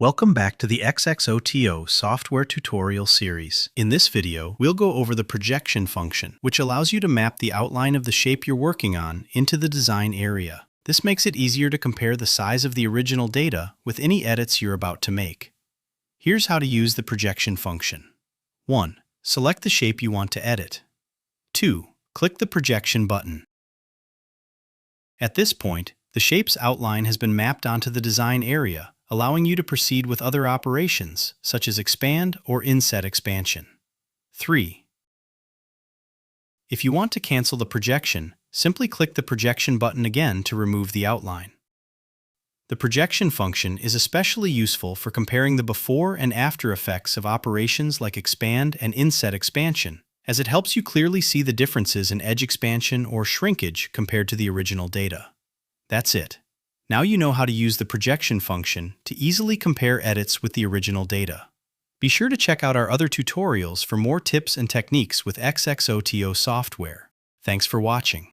Welcome back to the XXOTO software tutorial series. In this video, we'll go over the projection function, which allows you to map the outline of the shape you're working on into the design area. This makes it easier to compare the size of the original data with any edits you're about to make. Here's how to use the projection function. 1. Select the shape you want to edit. 2. Click the projection button. At this point, the shape's outline has been mapped onto the design area, allowing you to proceed with other operations, such as expand or inset expansion. 3. If you want to cancel the projection, simply click the projection button again to remove the outline. The projection function is especially useful for comparing the before and after effects of operations like expand and inset expansion, as it helps you clearly see the differences in edge expansion or shrinkage compared to the original data. That's it. Now you know how to use the projection function to easily compare edits with the original data. Be sure to check out our other tutorials for more tips and techniques with XXOTO software. Thanks for watching.